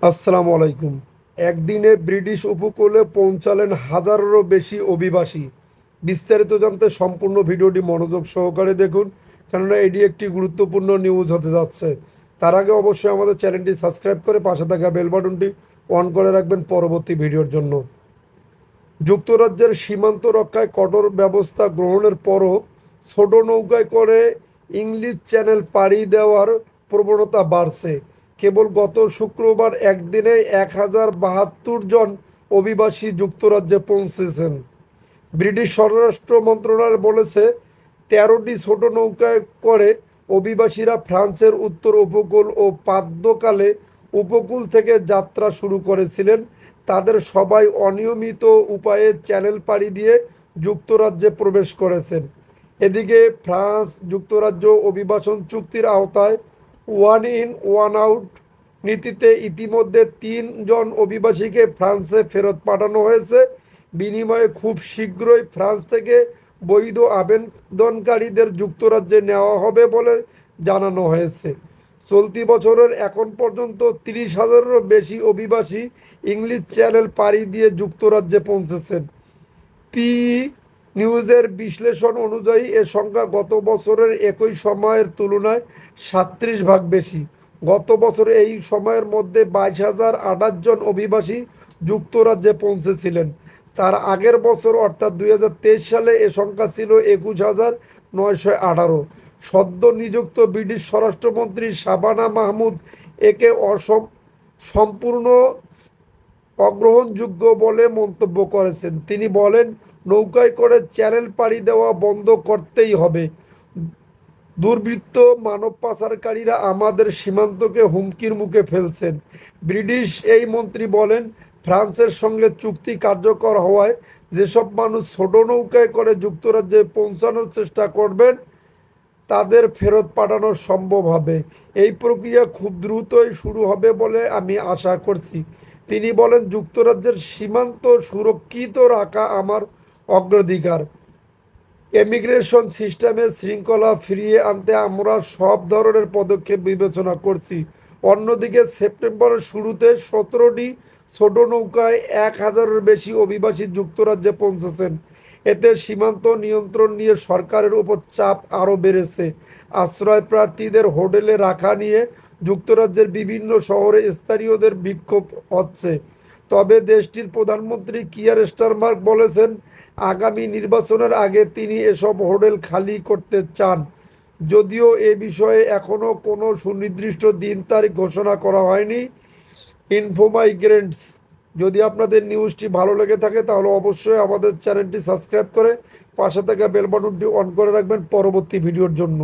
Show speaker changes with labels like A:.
A: আসসালামু আলাইকুম। একদিনে ব্রিটিশ উপকূলে পৌঁছালেন হাজারেরও বেশি অভিবাসী। বিস্তারিত জানতে সম্পূর্ণ ভিডিওটি মনোযোগ সহকারে দেখুন, কেননা এটি একটি গুরুত্বপূর্ণ নিউজ হতে যাচ্ছে। তার আগে অবশ্যই আমাদের চ্যানেলটি সাবস্ক্রাইব করে পাশে থাকা বেল বাটনটি অন করে রাখবেন পরবর্তী ভিডিওর জন্য। যুক্তরাজ্যের সীমান্ত রক্ষায় কঠোর ব্যবস্থা গ্রহণের পরও ছোট নৌকায় করে ইংলিশ চ্যানেল পাড়ি দেওয়ার প্রবণতা বাড়ছে। কেবল গত শুক্রবার একদিনে 1072 জন অভিবাসী যুক্তরাজ্যে পৌঁছেছেন। ব্রিটিশ স্বরাষ্ট্র মন্ত্রণালয় বলেছে, 13টি ছোট নৌকায় করে অভিবাসীরা ফ্রান্সের উত্তর উপকূল ও পাদ্যকালে উপকূল থেকে যাত্রা শুরু করেছিলেন। তাদের সবাই অনিয়মিত উপায়ে চ্যানেল পাড়ি দিয়ে যুক্তরাজ্যে প্রবেশ করেছেন। এদিকে ফ্রান্স যুক্তরাজ্য অভিবাসন চুক্তির আওতায় ওয়ান ইন ওয়ান আউট নীতিতে ইতিমধ্যে 3 জন অভিবাসীকে ফ্রান্সে ফেরত পাঠানো হয়েছে। বিনিময়ে খুব শীঘ্রই ফ্রান্স থেকে বৈধ আবেদনকারীদের যুক্তরাজ্যে নেওয়া হবে বলে জানানো হয়েছে। চলতি বছরের এখন পর্যন্ত 30,000-এরও বেশি অভিবাসী ইংলিশ চ্যানেল পাড়ি দিয়ে যুক্তরাজ্যে পৌঁছেছেন। পি নিউজের বিশ্লেষণ অনুযায়ী এ সংখ্যা গত বছরের একই সময়ের তুলনায় 37 ভাগ বেশি। গত বছর এই সময়ের মধ্যে 22,028 জন অভিবাসী যুক্তরাজ্যে পৌঁছেছিলেন। তার আগের বছর অর্থাৎ 2023 সালে এ সংখ্যা ছিল 21,918। সদ্য নিযুক্ত ব্রিটিশ স্বরাষ্ট্রমন্ত্রী শাবানা মাহমুদ একে সম্পূর্ণ অগ্রহণযোগ্য বলে মন্তব্য করেছেন। তিনি বলেন, নৌকায় করে চ্যানেল পাড়ি দেওয়া বন্ধ করতেই হবে। দুর্বৃত্ত মানব পাচারকারীরা আমাদের সীমান্তকে হুমকির মুখে ফেলছেন। ব্রিটিশ এই মন্ত্রী বলেন, ফ্রান্সের সঙ্গে চুক্তি কার্যকর হওয়ায় যেসব মানুষ ছোট নৌকায় করে যুক্তরাজ্যে পৌঁছানোর চেষ্টা করবেন তাদের ফেরত পাঠানো সম্ভব হবে। এই প্রক্রিয়া খুব দ্রুতই শুরু হবে বলে আমি আশা করছি। তিনি বলেন, যুক্তরাজ্যের সীমান্ত সুরক্ষিত রাখা আমার অগ্রাধিকার। ইমিগ্রেশন সিস্টেমে শৃঙ্খলা ফিরিয়ে আনতে আমরা সব ধরনের পদক্ষেপ বিবেচনা করছি। অন্যদিকে সেপ্টেম্বরের শুরুতে 17টি ছোট নৌকায় 1,000-এর বেশি অভিবাসী যুক্তরাজ্যে পৌঁছেছেন। এতে সীমান্ত নিয়ন্ত্রণ নিয়ে সরকারের উপর চাপ আরও বেড়েছে। আশ্রয় প্রার্থীদের হোটেলে রাখা নিয়ে যুক্তরাজ্যের বিভিন্ন শহরে স্থানীয়দের বিক্ষোভ হচ্ছে। তবে দেশটির প্রধানমন্ত্রী কিয়ার স্টারমার বলেছেন, আগামী নির্বাচনের আগে তিনি এসব হোটেল খালি করতে চান। যদিও এ বিষয়ে এখনও কোনো সুনির্দিষ্ট দিন তারিখ ঘোষণা করা হয়নি। ইনফোমাইগ্রেন্টস, যদি আপনাদের নিউজটি ভালো লেগে থাকে তাহলে অবশ্যই আমাদের চ্যানেলটি সাবস্ক্রাইব করে পাশে থাকা বেল বাটনটি অন করে রাখবেন পরবর্তী ভিডিওর জন্য।